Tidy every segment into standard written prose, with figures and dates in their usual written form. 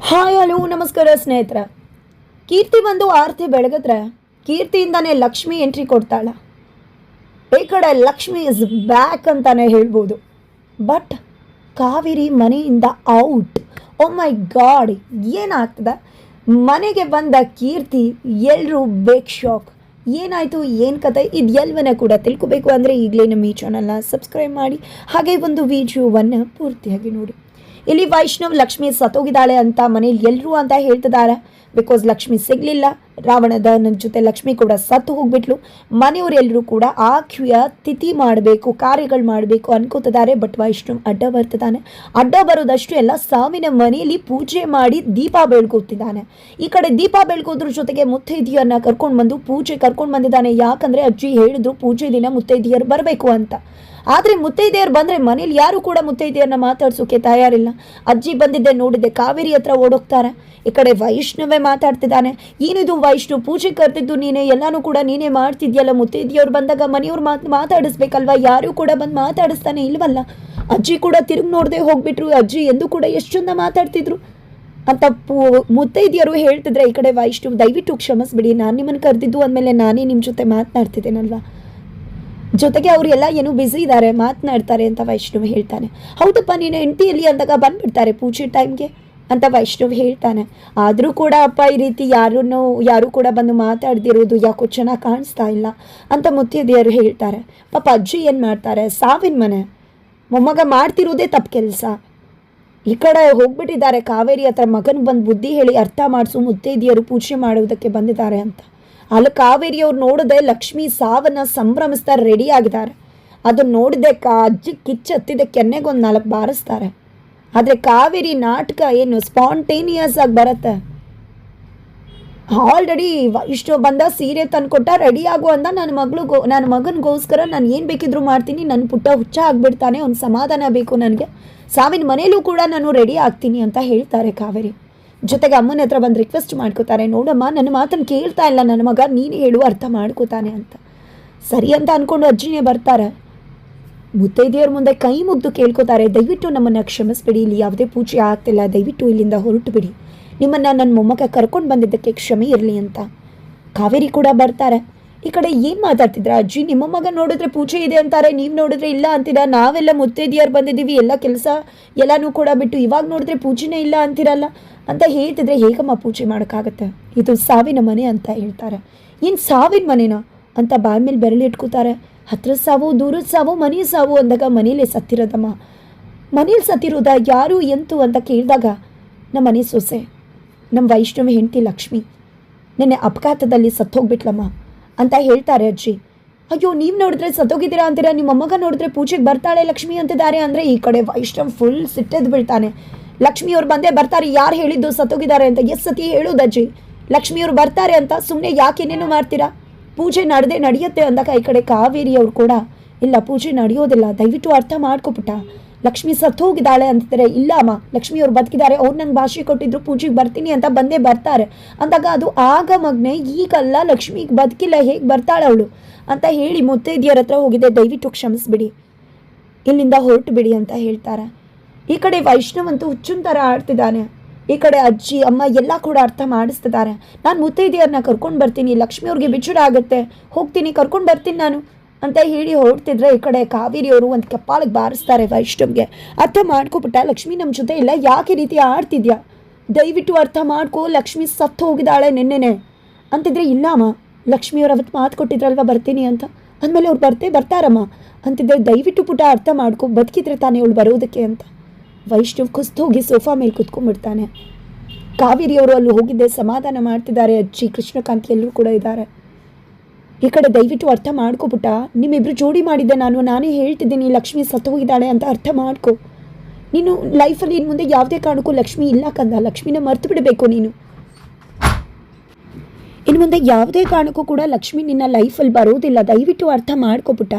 Hi hello ನಮಸ್ಕಾರ ಸ್ನೇಹಿತರೆ. ಕೀರ್ತಿ ಬಂದು ಆರತಿ ಬೆಳಗಿದ್ರೆ ಕೀರ್ತಿಯಿಂದಾನೇ ಲಕ್ಷ್ಮಿ ಎಂಟ್ರಿ ಕೊಡ್ತಾಳ. ಈ ಕಡೆ ಲಕ್ಷ್ಮಿ ಇಸ್ ಬ್ಯಾಕ್ ಅಂತಾನೆ ಹೇಳ್ಬೋದು. ಬಟ್ ಕಾವೇರಿ ಮನೆಯಿಂದ ಔಟ್. ಓ ಮೈ ಗಾಡ್, ಏನಾಗ್ತದೆ? ಮನೆಗೆ ಬಂದ ಕೀರ್ತಿ ಎಲ್ಲರೂ ಬೇಕ್ ಶಾಕ್. ಏನಾಯಿತು, ಏನು ಕತೆ, ಇದು ಎಲ್ಲವನ್ನ ಕೂಡ ತಿಳ್ಕೊಬೇಕು ಅಂದರೆ ಈಗಲೇ ನಮ್ಮ ಈ ಚಾನಲ್ನ ಸಬ್ಸ್ಕ್ರೈಬ್ ಮಾಡಿ ಹಾಗೆ ಒಂದು ವಿಡಿಯೋವನ್ನು ಪೂರ್ತಿಯಾಗಿ ನೋಡಿ. ಇಲ್ಲಿ ವೈಷ್ಣವ್ ಲಕ್ಷ್ಮಿ ಸತ್ತೋಗಿದ್ದಾಳೆ ಅಂತ ಮನೇಲಿ ಎಲ್ಲರೂ ಅಂತ ಹೇಳ್ತಿದ್ದಾರೆ. ಬಿಕಾಸ್ ಲಕ್ಷ್ಮಿ ಸಿಗಲಿಲ್ಲ, ರಾವಣದ ಜೊತೆ ಲಕ್ಷ್ಮಿ ಕೂಡ ಸತ್ತು ಹೋಗ್ಬಿಟ್ಲು. ಮನೆಯವರೆಲ್ಲರೂ ಕೂಡ ಆಖ್ಯ ತಿಥಿ ಮಾಡಬೇಕು, ಕಾರ್ಯಗಳು ಮಾಡಬೇಕು ಅನ್ಕೋತಿದ್ದಾರೆ. ಬಟ್ ವೈಷ್ಣವ್ ಅಡ್ಡ ಬರ್ತಿದ್ದಾನೆ. ಅಡ್ಡ ಬರೋದಷ್ಟು ಎಲ್ಲ ಸಾವಿನ ಮನೆಯಲ್ಲಿ ಪೂಜೆ ಮಾಡಿ ದೀಪ ಬೆಳ್ಕೋತಿದ್ದಾನೆ. ಈ ಕಡೆ ದೀಪ ಬೆಳ್ಕೋದ್ರ ಜೊತೆಗೆ ಮುತ್ತೈದೆಯರನ್ನ ಕರ್ಕೊಂಡು ಬಂದು ಪೂಜೆ ಕರ್ಕೊಂಡು ಬಂದಿದ್ದಾನೆ. ಯಾಕಂದರೆ ಅಜ್ಜಿ ಹೇಳಿದ್ರು ಪೂಜೆ ದಿನ ಮುತ್ತೈದೆಯರು ಬರಬೇಕು ಅಂತ. ಆದರೆ ಮುತ್ತೈದೆಯರು ಬಂದರೆ ಮನೇಲಿ ಯಾರು ಕೂಡ ಮುತ್ತೈದೆಯರನ್ನ ಮಾತಾಡ್ಸೋಕೆ ತಯಾರಿಲ್ಲ. ಅಜ್ಜಿ ಬಂದಿದ್ದೆ ನೋಡಿದ್ದೆ, ಕಾವೇರಿ ಹತ್ರ ಓಡೋಗ್ತಾರೆ. ಈ ಕಡೆ ವೈಷ್ಣವೇ ಮಾತಾಡ್ತಿದ್ದಾನೆ. ಏನಿದು ವೈಷ್ಣವ್, ಪೂಜೆ ಕರೆದಿದ್ದು ನೀನೇ, ಎಲ್ಲನೂ ಕೂಡ ನೀನೇ ಮಾಡ್ತಿದ್ಯಲ್ಲ. ಮುತ್ತೈದೆಯವ್ರು ಬಂದಾಗ ಮನೆಯವ್ರು ಮಾತಾಡಿಸ್ಬೇಕಲ್ವ, ಯಾರೂ ಕೂಡ ಬಂದು ಮಾತಾಡಿಸ್ತಾನೆ ಇಲ್ವಲ್ಲ. ಅಜ್ಜಿ ಕೂಡ ತಿರುಗಿ ನೋಡದೆ ಹೋಗ್ಬಿಟ್ರು. ಅಜ್ಜಿ ಎಂದು ಕೂಡ ಎಷ್ಟು ಚಂದ ಮಾತಾಡ್ತಿದ್ರು ಅಂತ ಮುತ್ತೈದೆಯರು ಹೇಳ್ತಿದ್ರೆ, ಈ ಕಡೆ ವೈಷ್ಣವ್ ದಯವಿಟ್ಟು ಕ್ಷಮಿಸ್ಬಿಡಿ, ನಾನು ನಿಮ್ಮನ್ನು ಕರೆದಿದ್ದು ಅಂದಮೇಲೆ ನಾನೇ ನಿಮ್ಮ ಜೊತೆ ಮಾತನಾಡ್ತಿದ್ದೇನಲ್ವಾ, ಜೊತೆಗೆ ಅವರು ಎಲ್ಲ ಏನೋ ಬ್ಯುಸಿ ಇದ್ದಾರೆ, ಮಾತನಾಡ್ತಾರೆ ಅಂತ ವೈಷ್ಣವ್ ಹೇಳ್ತಾನೆ. ಹೌದಪ್ಪ, ನೀನು ಹೆಂಡತಿಯಲ್ಲಿ ಅಂದಾಗ ಬಂದ್ಬಿಡ್ತಾರೆ ಪೂಜೆ ಟೈಮ್ಗೆ ಅಂತ ವೈಷ್ಣವ್ ಹೇಳ್ತಾನೆ. ಆದರೂ ಕೂಡ ಅಪ್ಪ ಈ ರೀತಿ ಯಾರು ಕೂಡ ಬಂದು ಮಾತಾಡ್ದಿರೋದು ಯಾಕೋ ಚೆನ್ನಾಗಿ ಕಾಣಿಸ್ತಾ ಇಲ್ಲ ಅಂತ ಮುತ್ತೈದೆಯರು ಹೇಳ್ತಾರೆ. ಪಾಪ ಅಜ್ಜಿ ಏನು ಮಾಡ್ತಾರೆ, ಸಾವಿನ ಮನೆ ಮೊಮ್ಮಗ ಮಾಡ್ತಿರೋದೇ ತಪ್ಪು ಕೆಲಸ. ಈ ಕಡೆ ಹೋಗ್ಬಿಟ್ಟಿದ್ದಾರೆ ಕಾವೇರಿ ಹತ್ರ, ಮಗನ ಬಂದು ಬುದ್ಧಿ ಹೇಳಿ ಅರ್ಥ ಮಾಡಿಸು, ಮುತ್ತೈದೆಯರು ಪೂಜೆ ಮಾಡುವುದಕ್ಕೆ ಬಂದಿದ್ದಾರೆ ಅಂತ. ಅಲ್ಲಿ ಕಾವೇರಿಯವ್ರು ನೋಡಿದೆ ಲಕ್ಷ್ಮಿ ಸಾವನ್ನ ಸಂಭ್ರಮಿಸ್ತಾ ರೆಡಿ ಆಗಿದ್ದಾರೆ. ಅದನ್ನು ನೋಡಿದೆ ಅಜ್ಜಿ ಕಿಚ್ಚತ್ತಿದೆ, ಕೆನ್ನೆಗೊಂದು 4 ಬಾರಿಸ್ತಾರೆ. ಆದರೆ ಕಾವೇರಿ ನಾಟಕ ಏನು ಸ್ಪಾಂಟೇನಿಯಸ್ ಆಗಿ ಬರುತ್ತೆ. ಆಲ್ರೆಡಿ ಇಷ್ಟು ಬಂದ ಸೀರೆ ತಂದುಕೊಟ್ಟ, ರೆಡಿ ಆಗು ಅಂದ, ನನ್ನ ಮಗನಿಗೋಸ್ಕರ ನಾನು ಏನು ಬೇಕಿದ್ರು ಮಾಡ್ತೀನಿ, ನನ್ನ ಪುಟ್ಟ ಹುಚ್ಚ ಆಗಿಬಿಡ್ತಾನೆ, ಒಂದು ಸಮಾಧಾನ ಬೇಕು ನನಗೆ, ಸಾವಿನ ಮನೇಲೂ ಕೂಡ ನಾನು ರೆಡಿ ಆಗ್ತೀನಿ ಅಂತ ಹೇಳ್ತಾರೆ ಕಾವೇರಿ. ಜೊತೆಗೆ ಅಮ್ಮನ ಹತ್ರ ಬಂದು ರಿಕ್ವೆಸ್ಟ್ ಮಾಡ್ಕೋತಾರೆ, ನೋಡಮ್ಮ ನನ್ನ ಮಾತನ್ನು ಕೇಳ್ತಾ ಇಲ್ಲ ನನ್ನ ಮಗ, ನೀನು ಹೇಳು ಅರ್ಥ ಮಾಡ್ಕೋತಾನೆ ಅಂತ. ಸರಿ ಅಂತ ಅಂದ್ಕೊಂಡು ಅಜ್ಜಿನೇ ಬರ್ತಾರೆ. ಮುತ್ತೈದೆಯರ ಮುಂದೆ ಕೈ ಮುಗ್ದು ಕೇಳ್ಕೊತಾರೆ, ದಯವಿಟ್ಟು ನಮ್ಮನ್ನು ಕ್ಷಮಿಸ್ಬಿಡಿ, ಇಲ್ಲಿ ಯಾವುದೇ ಪೂಜೆ ಆಗ್ತಿಲ್ಲ, ದಯವಿಟ್ಟು ಇಲ್ಲಿಂದ ಹೊರಟು ಬಿಡಿ, ನಿಮ್ಮನ್ನು ನನ್ನ ಮೊಮ್ಮಗ ಕರ್ಕೊಂಡು ಬಂದಿದ್ದಕ್ಕೆ ಕ್ಷಮೆ ಇರಲಿ ಅಂತ. ಕಾವೇರಿ ಕೂಡ ಬರ್ತಾರೆ. ಈ ಕಡೆ ಏನು ಮಾತಾಡ್ತಿದ್ರ ಅಜ್ಜಿ, ನಿಮ್ಮ ಮಗ ನೋಡಿದ್ರೆ ಪೂಜೆ ಇದೆ ಅಂತಾರೆ, ನೀವು ನೋಡಿದ್ರೆ ಇಲ್ಲ ಅಂತೀರ, ನಾವೆಲ್ಲ ಮುತ್ತೈದೆಯರು ಬಂದಿದ್ದೀವಿ, ಎಲ್ಲ ಕೆಲಸ ಎಲ್ಲನೂ ಕೂಡ ಬಿಟ್ಟು ಇವಾಗ ನೋಡಿದ್ರೆ ಪೂಜೆನೇ ಇಲ್ಲ ಅಂತೀರಲ್ಲ ಅಂತ ಹೇಳ್ತಿದ್ರೆ, ಹೇಗಮ್ಮ ಪೂಜೆ ಮಾಡೋಕ್ಕಾಗತ್ತೆ, ಇದು ಸಾವಿನ ಮನೆ ಅಂತ ಹೇಳ್ತಾರೆ. ಏನು ಸಾವಿನ ಮನೆನಾ ಅಂತ ಬಾಯಿ ಮೇಲೆ ಬೆರಳಿಟ್ಕೋತಾರೆ. ಹತ್ರದ ಸಾವು, ದೂರದ ಸಾವು, ಮನೆ ಸಾವು ಅಂದಾಗ ಮನೇಲಿ ಸತ್ತಿರೋದಮ್ಮ. ಮನೇಲಿ ಸತ್ತಿರೋದ ಯಾರು ಎಂತು ಅಂತ ಕೇಳಿದಾಗ, ನಮ್ಮ ಮನೆ ಸೊಸೆ, ನಮ್ಮ ವೈಷ್ಣವಿ ಹೆಂಡತಿ ಲಕ್ಷ್ಮಿ ನೆನ್ನೆ ಅಪಘಾತದಲ್ಲಿ ಸತ್ತೋಗ್ಬಿಟ್ಲಮ್ಮ ಅಂತ ಹೇಳ್ತಾರೆ ಅಜ್ಜಿ. ಅಯ್ಯೋ, ನೀವು ನೋಡಿದ್ರೆ ಸತ್ತೋಗಿದ್ದೀರಾ ಅಂತೀರಾ, ನಿಮ್ಮ ಮೊಮ್ಮಗ ನೋಡಿದ್ರೆ ಪೂಜೆಗೆ ಬರ್ತಾಳೆ ಲಕ್ಷ್ಮಿ ಅಂತಿದ್ದಾರೆ ಅಂದರೆ ಈ ಕಡೆ ವೈಷ್ಣವ್ ಫುಲ್ ಸಿಟ್ಟೆದ್ದು ಬೀಳ್ತಾನೆ. ಲಕ್ಷ್ಮಿಯವ್ರು ಬಂದೇ ಬರ್ತಾರೆ, ಯಾರು ಹೇಳಿದ್ದು ಸತ್ತೋಗಿದ್ದಾರೆ ಅಂತ? ಎಷ್ಟು ಸತಿ ಹೇಳೋದು ಅಜ್ಜಿ, ಲಕ್ಷ್ಮಿಯವ್ರು ಬರ್ತಾರೆ ಅಂತ, ಸುಮ್ಮನೆ ಯಾಕೇನೇನು ಮಾಡ್ತೀರಾ, ಪೂಜೆ ನಡೆಯುತ್ತೆ ಅಂದಾಗ ಈ ಕಡೆ ಕಾವೇರಿಯವ್ರು ಕೂಡ, ಇಲ್ಲ ಪೂಜೆ ನಡೆಯೋದಿಲ್ಲ, ದಯವಿಟ್ಟು ಅರ್ಥ ಮಾಡ್ಕೊಬಿಟ್ಟ, ಲಕ್ಷ್ಮಿ ಸತ್ತು ಹೋಗಿದ್ದಾಳೆ ಅಂತಿದ್ದಾರೆ. ಇಲ್ಲ ಅಮ್ಮ, ಲಕ್ಷ್ಮಿಯವ್ರು ಬದುಕಿದ್ದಾರೆ, ಅವ್ರು ನಂಗೆ ಭಾಷೆ ಕೊಟ್ಟಿದ್ರು ಪೂಜೆಗೆ ಬರ್ತೀನಿ ಅಂತ ಬಂದೇ ಬರ್ತಾರೆ ಅಂದಾಗ, ಅದು ಆಗ ಮಗನೆ, ಈಗಲ್ಲ, ಲಕ್ಷ್ಮಿಗೆ ಬದುಕಿಲ್ಲ, ಹೇಗೆ ಬರ್ತಾಳೆ ಅವಳು ಅಂತ ಹೇಳಿ ಮುತ್ತೈದೆಯರ ಹತ್ರ ಹೋಗಿದೆ, ದಯವಿಟ್ಟು ಕ್ಷಮಿಸ್ಬಿಡಿ, ಇಲ್ಲಿಂದ ಹೊರಟು ಬಿಡಿ ಅಂತ ಹೇಳ್ತಾರೆ. ಈ ಕಡೆ ವೈಷ್ಣವ್ ಅಂತೂ ಹುಚ್ಚುನ್ ಥರ ಆಡ್ತಿದ್ದಾನೆ. ಈ ಕಡೆ ಅಜ್ಜಿ ಅಮ್ಮ ಎಲ್ಲ ಕೂಡ ಅರ್ಥ ಮಾಡಿಸ್ತಿದ್ದಾರೆ. ನಾನು ಮುತ್ತೈದೆಯರನ್ನ ಕರ್ಕೊಂಡು ಬರ್ತೀನಿ, ಲಕ್ಷ್ಮಿಯವ್ರಿಗೆ ಬಿಚ್ಚುಡ ಆಗುತ್ತೆ, ಹೋಗ್ತೀನಿ, ಕರ್ಕೊಂಡು ಬರ್ತೀನಿ ನಾನು ಅಂತ ಹೇಳಿ ಹೊರಡ್ತಿದ್ರೆ, ಈ ಕಡೆ ಕಾವೇರಿಯವರು ಒಂದು ಕಪಾಲಿಗೆ ಬಾರಿಸ್ತಾರೆ ವೈಷ್ಣವ್ಗೆ. ಅರ್ಥ ಮಾಡ್ಕೊಬಿಟ್ಟ, ಲಕ್ಷ್ಮಿ ನಮ್ಮ ಜೊತೆ ಇಲ್ಲ, ಯಾಕೆ ರೀತಿ ಆಡ್ತಿದ್ಯಾ, ದಯವಿಟ್ಟು ಅರ್ಥ ಮಾಡ್ಕೋ, ಲಕ್ಷ್ಮಿ ಸತ್ತು ಹೋಗಿದ್ದಾಳೆ ನೆನ್ನೆನೆ ಅಂತಿದ್ರೆ. ಇಲ್ಲ ಅಮ್ಮ, ಲಕ್ಷ್ಮಿಯವ್ರು ಅವತ್ತು ಮಾತು ಕೊಟ್ಟಿದ್ರಲ್ವ ಬರ್ತೀನಿ ಅಂತ, ಅಂದಮೇಲೆ ಅವ್ರು ಬರ್ತಾರಮ್ಮ ಅಂತಿದ್ರೆ, ದಯವಿಟ್ಟು ಪುಟ ಅರ್ಥ ಮಾಡ್ಕೊ, ಬದುಕಿದ್ರೆ ತಾನೇ ಅವಳು ಬರೋದಕ್ಕೆ ಅಂತ. ವೈಷ್ಣವ್ ಕುಸ್ತು ಹೋಗಿ ಸೋಫಾ ಮೇಲೆ ಕುತ್ಕೊಂಡ್ಬಿಡ್ತಾನೆ. ಕಾವೇರಿಯವರು ಅಲ್ಲಿ ಹೋಗಿದ್ದೆ ಸಮಾಧಾನ ಮಾಡ್ತಿದ್ದಾರೆ. ಅಜ್ಜಿ ಕೃಷ್ಣಕಾಂತಿ ಎಲ್ಲರೂ ಕೂಡ ಇದ್ದಾರೆ. ಈ ಕಡೆ ದಯವಿಟ್ಟು ಅರ್ಥ ಮಾಡ್ಕೊಬಿಟ್ಟ, ನಿಮ್ಮಿಬ್ರು ಜೋಡಿ ಮಾಡಿದ್ದೆ ನಾನೇ ಹೇಳ್ತಿದ್ದೀನಿ ಲಕ್ಷ್ಮಿ ಸತ್ತು ಹೋಗಿದ್ದಾಳೆ ಅಂತ ಅರ್ಥ ಮಾಡ್ಕೊ. ನೀನು ಲೈಫಲ್ಲಿ ಇನ್ನು ಮುಂದೆ ಯಾವುದೇ ಕಾರಣಕ್ಕೂ ಲಕ್ಷ್ಮಿ ಇಲ್ಲ ಕಂದ, ಲಕ್ಷ್ಮಿನ ಮರ್ತು ಬಿಡಬೇಕು ನೀನು, ಇನ್ನು ಮುಂದೆ ಯಾವುದೇ ಕಾರಣಕ್ಕೂ ಕೂಡ ಲಕ್ಷ್ಮಿ ನಿನ್ನ ಲೈಫಲ್ಲಿ ಬರೋದಿಲ್ಲ, ದಯವಿಟ್ಟು ಅರ್ಥ ಮಾಡ್ಕೊಬಿಟ್ಟ.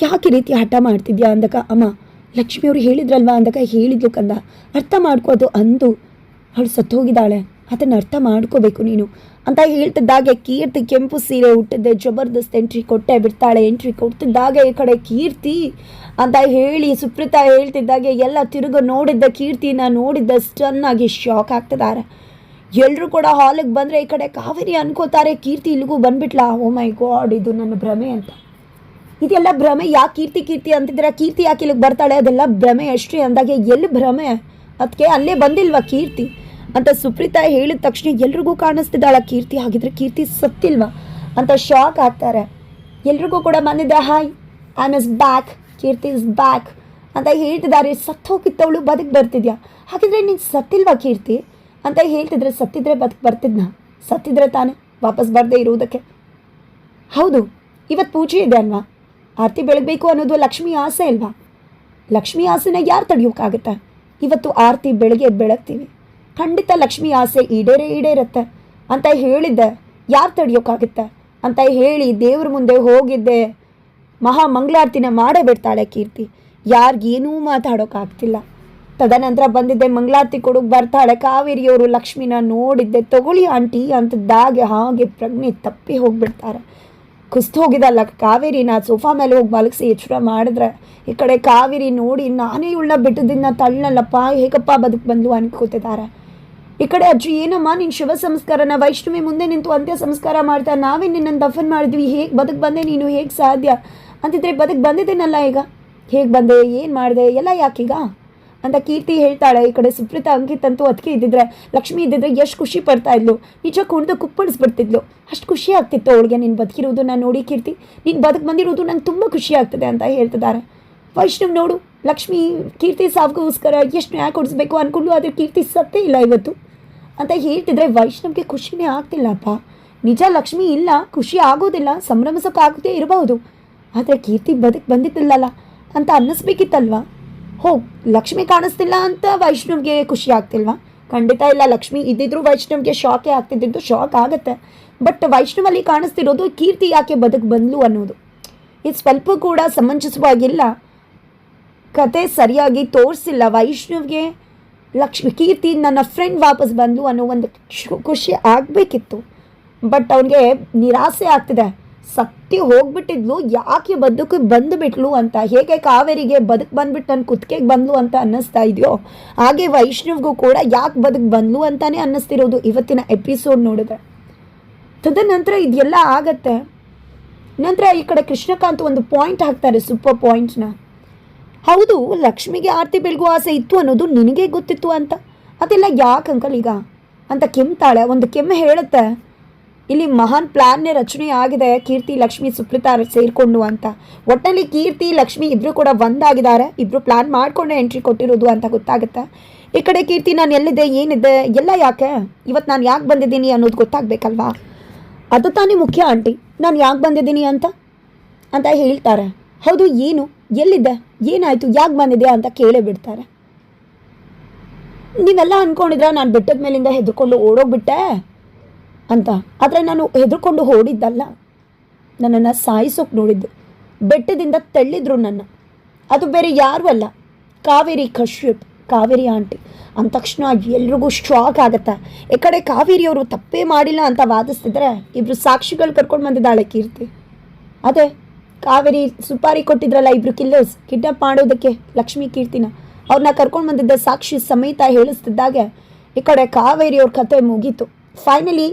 ಯಾಕೆ ರೀತಿ ಹಠ ಮಾಡ್ತಿದ್ಯಾ ಅಂದಾಗ, ಅಮ್ಮ ಲಕ್ಷ್ಮಿಯವರು ಹೇಳಿದ್ರಲ್ವಾ ಅಂದಾಗ, ಹೇಳಿದ್ಲು ಕಂದ, ಅರ್ಥ ಮಾಡ್ಕೋದು ಅಂದು ಅವಳು ಸತ್ತೋಗಿದ್ದಾಳೆ, ಅದನ್ನು ಅರ್ಥ ಮಾಡ್ಕೋಬೇಕು ನೀನು ಅಂತ ಹೇಳ್ತಿದ್ದಾಗೆ ಕೀರ್ತಿ ಕೆಂಪು ಸೀರೆ ಹುಟ್ಟಿದ್ದೆ ಜಬರ್ದಸ್ತ್ ಎಂಟ್ರಿ ಕೊಟ್ಟೆ ಬಿಡ್ತಾಳೆ. ಎಂಟ್ರಿ ಕೊಡ್ತಿದ್ದಾಗೆ ಈ ಕಡೆ ಕೀರ್ತಿ ಅಂತ ಹೇಳಿ ಸುಪ್ರೀತಾ ಹೇಳ್ತಿದ್ದಾಗೆ ಎಲ್ಲ ತಿರುಗು ನೋಡಿದ್ದ ಕೀರ್ತಿನ ನೋಡಿದ್ದ ಸ್ಟನ್ ಆಗಿ ಶಾಕ್ ಆಗ್ತಿದ್ದಾರೆ. ಎಲ್ಲರೂ ಕೂಡ ಹಾಲಿಗೆ ಬಂದರೆ ಈ ಕಡೆ ಕಾವೇರಿ ಅನ್ಕೋತಾರೆ ಕೀರ್ತಿ ಇಲ್ಲಿಗೂ ಬಂದ್ಬಿಟ್ಲಾ, ಓ ಮೈ ಗಾಡ್ ಇದು ನನ್ನ ಭ್ರಮೆ ಅಂತ. ಇದೆಲ್ಲ ಭ್ರಮೆ, ಯಾಕೆ ಕೀರ್ತಿ ಕೀರ್ತಿ ಅಂತಿದ್ದೀರಾ, ಕೀರ್ತಿ ಯಾಕೆ ಇಲ್ಲಿಗೆ ಬರ್ತಾಳೆ, ಅದೆಲ್ಲ ಭ್ರಮೆ ಅಷ್ಟೇ ಅಂದಾಗೆ ಎಲ್ಲಿ ಭ್ರಮೆ, ಅದಕ್ಕೆ ಅಲ್ಲೇ ಬಂದಿಲ್ವಾ ಕೀರ್ತಿ ಅಂತ ಸುಪ್ರೀತಾ ಹೇಳಿದ ತಕ್ಷಣ ಎಲ್ರಿಗೂ ಕಾಣಿಸ್ತಿದ್ದಾಳ ಕೀರ್ತಿ. ಹಾಗಿದ್ರೆ ಕೀರ್ತಿ ಸತ್ತಿಲ್ವಾ ಅಂತ ಶಾಕ್ ಆಗ್ತಾರೆ. ಎಲ್ರಿಗೂ ಕೂಡ ಬಂದಿದ್ದೆ hi I am is back, Keerthi is back ಅಂತ ಹೇಳ್ತಿದ್ದಾರೆ. ಸತ್ತು ಹೋಗಿತ್ತವಳು ಬದುಕು ಬರ್ತಿದ್ಯಾ, ಹಾಗಿದ್ರೆ ನೀನು ಸತ್ತಿಲ್ವಾ ಕೀರ್ತಿ ಅಂತ ಹೇಳ್ತಿದ್ರೆ, ಸತ್ತಿದ್ರೆ ಬದುಕು ಬರ್ತಿದ್ನಾ, ಸತ್ತಿದ್ರೆ ತಾನೇ ವಾಪಸ್ ಬರದೇ ಇರುವುದಕ್ಕೆ. ಹೌದು ಇವತ್ತು ಪೂಜೆ ಇದೆ ಅಲ್ವಾ, ಆರತಿ ಬೆಳಗಬೇಕು ಅನ್ನೋದು ಲಕ್ಷ್ಮಿ ಆಸೆ ಅಲ್ವಾ, ಲಕ್ಷ್ಮಿ ಆಸೆನ ಯಾರು ತಡೆಯೋಕ್ಕಾಗುತ್ತೆ. ಇವತ್ತು ಆರತಿ ಬೆಳಗ್ಗೆ ಬೆಳಗ್ತೀವಿ, ಖಂಡಿತ ಲಕ್ಷ್ಮಿ ಆಸೆ ಈಡೇರುತ್ತೆ ಅಂತ ಹೇಳಿದ್ದೆ, ಯಾರು ತಡೆಯೋಕ್ಕಾಗುತ್ತೆ ಅಂತ ಹೇಳಿ ದೇವ್ರ ಮುಂದೆ ಹೋಗಿದ್ದೆ. ಮಹಾ ಮಂಗಳಾರತಿನ ಮಾಡೇ ಬಿಡ್ತಾಳೆ ಕೀರ್ತಿ, ಯಾರಿಗೇನೂ ಮಾತಾಡೋಕ್ಕಾಗ್ತಿಲ್ಲ. ತದನಂತರ ಬಂದಿದ್ದೆ ಮಂಗಳಾರತಿ ಕೊಡೋಕೆ ಬರ್ತಾಳೆ ಕಾವೇರಿಯವರು. ಲಕ್ಷ್ಮಿನ ನೋಡಿದ್ದೆ, ತಗೊಳ್ಳಿ ಆಂಟಿ ಅಂತಿದ್ದಾಗೆ ಹಾಗೆ ಪ್ರಜ್ಞೆ ತಪ್ಪಿ ಹೋಗಿಬಿಡ್ತಾರೆ. ಕುಸ್ತು ಹೋಗಿದ್ದಲ್ಲ ಕಾವೇರಿನ ಸೋಫಾ ಮೇಲೆ ಹೋಗಿ ಮಲಗಿಸಿ ಎಚ್ಚರ ಮಾಡಿದ್ರೆ ಈ ಕಡೆ ಕಾವೇರಿ ನೋಡಿ ನಾನೇ ಇವಳನ್ನ ಬಿಟ್ಟದಿನ್ನ ತಳ್ಳಲ್ಲಪ್ಪ ಹೇಗಪ್ಪ ಬದುಕು ಬಂದು ಅನ್ಕೋತಿದ್ದಾರೆ. ಈ ಕಡೆ ಅಜ್ಜಿ ಏನಮ್ಮ ನೀನು ಶಿವ ಸಂಸ್ಕಾರನ ವೈಷ್ಣವಿ ಮುಂದೆ ನಿಂತು ಅಂತ್ಯ ಸಂಸ್ಕಾರ ಮಾಡ್ತಾ ನಾವೇ ನಿನ್ನನ್ನು ದಫನ್ ಮಾಡಿದ್ವಿ, ಹೇಗೆ ಬದುಕು ಬಂದೆ ನೀನು, ಹೇಗೆ ಸಾಧ್ಯ ಅಂತಿದ್ರೆ ಬದುಕು ಬಂದಿದ್ದೇನಲ್ಲ ಈಗ, ಹೇಗೆ ಬಂದೆ ಏನು ಮಾಡಿದೆ ಎಲ್ಲ ಯಾಕೀಗ ಅಂತ ಕೀರ್ತಿ ಹೇಳ್ತಾಳೆ. ಈ ಕಡೆ ಸುಪ್ರೀತಾ ಅಂಕಿತ್ ಅಂತೂ ಅದಕ್ಕೆ ಇದ್ದಿದ್ರೆ ಲಕ್ಷ್ಮಿ ಇದ್ದಿದ್ರೆ ಎಷ್ಟು ಖುಷಿ ಪಡ್ತಾ ಇದ್ಲು, ನಿಜ ಕುಣಿದು ಕುಪ್ಪಳಿಸ್ಬಿಡ್ತಿದ್ಲು, ಅಷ್ಟು ಖುಷಿ ಆಗ್ತಿತ್ತು ಅವಳಿಗೆ. ನೀನು ಬದುಕಿರೋದು ನಾನು ನೋಡಿ ಕೀರ್ತಿ, ನೀನು ಬದುಕು ಬಂದಿರೋದು ನಂಗೆ ತುಂಬ ಖುಷಿ ಆಗ್ತದೆ ಅಂತ ಹೇಳ್ತಿದ್ದಾರೆ. ವೈಷ್ಣವ್ ನೋಡು ಲಕ್ಷ್ಮಿ ಕೀರ್ತಿ ಸಾವುಗೋಸ್ಕರ ಎಷ್ಟು ನ್ಯಾಯ ಕೊಡಿಸ್ಬೇಕು ಅಂದ್ಕೊಂಡು ಆದರೆ ಕೀರ್ತಿ ಸತ್ತೇ ಇಲ್ಲ ಇವತ್ತು ಅಂತ ಹೇಳ್ತಿದ್ರೆ ವೈಷ್ಣವ್ಗೆ ಖುಷಿನೇ ಆಗ್ತಿಲ್ಲಪ್ಪ. ನಿಜ ಲಕ್ಷ್ಮಿ ಇಲ್ಲ, ಖುಷಿ ಆಗೋದಿಲ್ಲ, ಸಂಭ್ರಮಿಸೋಕ್ಕಾಗದೇ ಇರಬಹುದು, ಆದರೆ ಕೀರ್ತಿ ಬದುಕು ಬಂದಿದ್ದಿಲ್ಲಲ್ಲ ಅಂತ ಅನ್ನಿಸ್ಬೇಕಿತ್ತಲ್ವ. ಲಕ್ಷ್ಮಿ ಕಾಣಿಸ್ತಿಲ್ಲ ಅಂತ ವೈಷ್ಣವ್ಗೆ ಖುಷಿ ಆಗ್ತಿಲ್ವಾ, ಖಂಡಿತ ಇಲ್ಲ. ಲಕ್ಷ್ಮಿ ಇದ್ದಿದ್ರು ವೈಷ್ಣವ್ಗೆ ಶಾಕೇ ಆಗ್ತಿದ್ದು, ಶಾಕ್ ಆಗುತ್ತೆ. ಬಟ್ ವೈಷ್ಣವಲ್ಲಿ ಕಾಣಿಸ್ತಿರೋದು ಕೀರ್ತಿ ಯಾಕೆ ಬದುಕು ಬಂದ್ಲು ಅನ್ನೋದು, ಇದು ಸ್ವಲ್ಪ ಕೂಡ ಸಮಂಜಸವಾಗಿಲ್ಲ, ಕತೆ ಸರಿಯಾಗಿ ತೋರಿಸಿಲ್ಲ. ವೈಷ್ಣವ್ಗೆ ಕೀರ್ತಿ ನನ್ನ ಫ್ರೆಂಡ್ ವಾಪಸ್ ಬಂದ್ಲು ಅನ್ನೋ ಒಂದು ಖುಷಿ ಆಗಬೇಕಿತ್ತು, ಬಟ್ ಅವನಿಗೆ ನಿರಾಸೆ ಆಗ್ತಿದೆ. ಸತ್ತಿ ಹೋಗ್ಬಿಟ್ಟಿದ್ಲು, ಯಾಕೆ ಬದುಕು ಬಂದುಬಿಟ್ಲು ಅಂತ, ಹೇಗೆ ಕಾವೇರಿಗೆ ಬದುಕು ಬಂದ್ಬಿಟ್ಟು ನನ್ನ ಕುತ್ತಿಗೆಗೆ ಬಂದ್ಲು ಅಂತ ಅನ್ನಿಸ್ತಾ ಇದೆಯೋ ಹಾಗೆ ವೈಷ್ಣವ್ಗೂ ಕೂಡ ಯಾಕೆ ಬದುಕು ಬಂದ್ಲು ಅಂತಾನೆ ಅನ್ನಿಸ್ತಿರೋದು ಇವತ್ತಿನ ಎಪಿಸೋಡ್ ನೋಡಿದ್ರೆ. ತದನಂತರ ಇದೆಲ್ಲ ಆಗತ್ತೆ. ನಂತರ ಈ ಕಡೆ ಕೃಷ್ಣಕಾಂತ್ ಒಂದು ಪಾಯಿಂಟ್ ಹಾಕ್ತಾರೆ, ಸೂಪರ್ ಪಾಯಿಂಟ್ನ. ಹೌದು ಲಕ್ಷ್ಮಿಗೆ ಆರತಿ ಬೆಳಗು ಆಸೆ ಇತ್ತು ಅನ್ನೋದು ನಿನಗೆ ಗೊತ್ತಿತ್ತು ಅಂತ, ಅದೆಲ್ಲ ಯಾಕೆ ಅಂಕಲ್ ಈಗ ಅಂತ ಕೆಮ್ತಾಳೆ. ಒಂದು ಕೆಮ್ಮೆ ಹೇಳುತ್ತೆ, ಇಲ್ಲಿ ಮಹಾನ್ ಪ್ಲ್ಯಾನ್ನೇ ರಚನೆ ಆಗಿದೆ ಕೀರ್ತಿ ಲಕ್ಷ್ಮಿ ಸುಪ್ರೀತಾ ಸೇರಿಕೊಂಡು ಅಂತ. ಒಟ್ಟಿನಲ್ಲಿ ಕೀರ್ತಿ ಲಕ್ಷ್ಮಿ ಇಬ್ಬರು ಕೂಡ ಒಂದಾಗಿದ್ದಾರೆ, ಇಬ್ಬರು ಪ್ಲ್ಯಾನ್ ಮಾಡಿಕೊಂಡೆ ಎಂಟ್ರಿ ಕೊಟ್ಟಿರೋದು ಅಂತ ಗೊತ್ತಾಗುತ್ತೆ. ಈ ಕಡೆ ಕೀರ್ತಿ ನಾನು ಎಲ್ಲಿದೆ ಏನಿದೆ ಎಲ್ಲ ಯಾಕೆ, ಇವತ್ತು ನಾನು ಯಾಕೆ ಬಂದಿದ್ದೀನಿ ಅನ್ನೋದು ಗೊತ್ತಾಗಬೇಕಲ್ವಾ, ಅದು ತಾನೇ ಮುಖ್ಯ ಆಂಟಿ, ನಾನು ಯಾಕೆ ಬಂದಿದ್ದೀನಿ ಅಂತ ಅಂತ ಹೇಳ್ತಾರೆ. ಹೌದು ಏನು, ಎಲ್ಲಿದ್ದೆ, ಏನಾಯಿತು, ಯಾಕೆ ಬಂದಿದೆ ಅಂತ ಕೇಳೇ ಬಿಡ್ತಾರೆ. ನೀವೆಲ್ಲ ಅಂದ್ಕೊಂಡಿದ್ರೆ ನಾನು ಬೆಟ್ಟದ ಮೇಲಿಂದ ಹೆದರ್ಕೊಂಡು ಓಡೋಗ್ಬಿಟ್ಟೆ ಅಂತ, ಆದರೆ ನಾನು ಹೆದರ್ಕೊಂಡು ಓಡಿದ್ದಲ್ಲ, ನನ್ನನ್ನು ಸಾಯಿಸೋಕೆ ನೋಡಿದ್ದು, ಬೆಟ್ಟದಿಂದ ತಳ್ಳಿದ್ರು ನನ್ನ, ಅದು ಬೇರೆ ಯಾರೂ ಅಲ್ಲ ಕಾವೇರಿ ಕಶ್ಯಪ್, ಕಾವೇರಿ ಆಂಟಿ ಅಂದ ತಕ್ಷಣ ಎಲ್ರಿಗೂ ಶಾಕ್ ಆಗುತ್ತೆ. ಈ ಕಡೆ ಕಾವೇರಿಯವರು ತಪ್ಪೇ ಮಾಡಿಲ್ಲ ಅಂತ ವಾದಿಸ್ತಿದ್ರೆ ಇಬ್ಬರು ಸಾಕ್ಷಿಗಳು ಕರ್ಕೊಂಡು ಬಂದಿದ್ದಾಳೆ ಕೀರ್ತಿ. ಅದೇ ಕಾವೇರಿ ಸುಪಾರಿ ಕೊಟ್ಟಿದ್ರಲ್ಲ ಇಬ್ಬರು ಕಿಲ್ಲರ್ಸ್ ಕಿಡ್ನಾಪ್ ಮಾಡೋದಕ್ಕೆ ಲಕ್ಷ್ಮಿ ಕೀರ್ತಿನ, ಅವ್ರನ್ನ ಕರ್ಕೊಂಡು ಬಂದಿದ್ದ ಸಾಕ್ಷಿ ಸಮೇತ ಹೇಳಿಸ್ತಿದ್ದಾಗೆ ಈ ಕಡೆ ಕಾವೇರಿಯವ್ರ ಕತೆ ಮುಗೀತು. ಫೈನಲಿ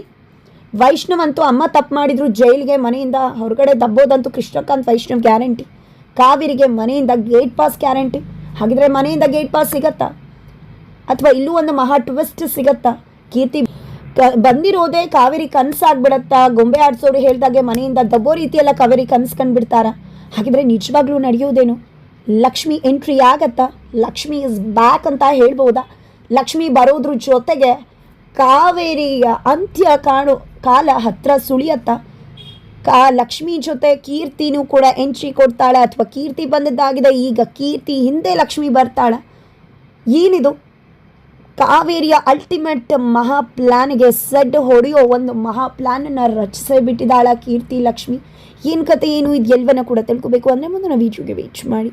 ವೈಷ್ಣವ್ ಅಂತೂ ಅಮ್ಮ ತಪ್ಪು ಮಾಡಿದ್ರು ಜೈಲಿಗೆ ಮನೆಯಿಂದ ಹೊರಗಡೆ ದಬ್ಬೋದಂತೂ ಕೃಷ್ಣಕಾಂತ್ ವೈಷ್ಣವ್ ಗ್ಯಾರಂಟಿ, ಕಾವೇರಿಗೆ ಮನೆಯಿಂದ ಗೇಟ್ ಪಾಸ್ ಗ್ಯಾರಂಟಿ. ಹಾಗಿದ್ರೆ ಮನೆಯಿಂದ ಗೇಟ್ ಪಾಸ್ ಸಿಗತ್ತಾ, ಅಥವಾ ಇಲ್ಲೂ ಒಂದು ಮಹಾ ಟ್ವಿಸ್ಟ್ ಸಿಗತ್ತಾ, ಕೀರ್ತಿ ಬಂದಿರೋದೇ ಕಾವೇರಿ ಕನಸಾಗ್ಬಿಡತ್ತಾ, ಗೊಂಬೆ ಆಡಿಸೋರು ಹೇಳ್ದಾಗೆ ಮನೆಯಿಂದ ದಬ್ಬೋ ರೀತಿಯೆಲ್ಲ ಕಾವೇರಿ ಕನಸ್ಕೊಂಡ್ಬಿಡ್ತಾರ. ಹಾಗಿದ್ರೆ ನಿಜವಾಗ್ಲೂ ನಡೆಯೋದೇನು, ಲಕ್ಷ್ಮಿ ಎಂಟ್ರಿ ಆಗತ್ತಾ, ಲಕ್ಷ್ಮಿ ಇಸ್ ಬ್ಯಾಕ್ ಅಂತ ಹೇಳ್ಬೋದಾ, ಲಕ್ಷ್ಮಿ ಬರೋದ್ರ ಜೊತೆಗೆ ಕಾವೇರಿಯ ಅಂತ್ಯ ಕಾಣೋ ಕಾಲ ಹತ್ರ ಸುಳಿಯತ್ತಾ, ಲಕ್ಷ್ಮಿ ಜೊತೆ ಕೀರ್ತಿನೂ ಕೂಡ ಎಂಟ್ರಿ ಕೊಡ್ತಾಳೆ, ಅಥವಾ ಕೀರ್ತಿ ಬಂದಿದ್ದಾಗಿದೆ ಈಗ ಕೀರ್ತಿ ಹಿಂದೆ ಲಕ್ಷ್ಮಿ ಬರ್ತಾಳೆ. ಏನಿದು ಕಾವೇರಿಯ ಅಲ್ಟಿಮೇಟ್ ಮಹಾ ಪ್ಲ್ಯಾನ್ಗೆ ಸೆಡ್ ಹೊಡೆಯೋ ಒಂದು ಮಹಾ ಪ್ಲ್ಯಾನನ್ನು ರಚಿಸೇ ಬಿಟ್ಟಿದ್ದಾಳ ಕೀರ್ತಿ ಲಕ್ಷ್ಮಿ. ಏನು ಕತೆ ಏನು ಇದು ಎಲ್ಲವನ್ನ ಕೂಡ ತಿಳ್ಕೊಬೇಕು ಅಂದರೆ ಮುಂದಿನ ವೀಡಿಯೋಗೆ ವೇಟ್ ಮಾಡಿ.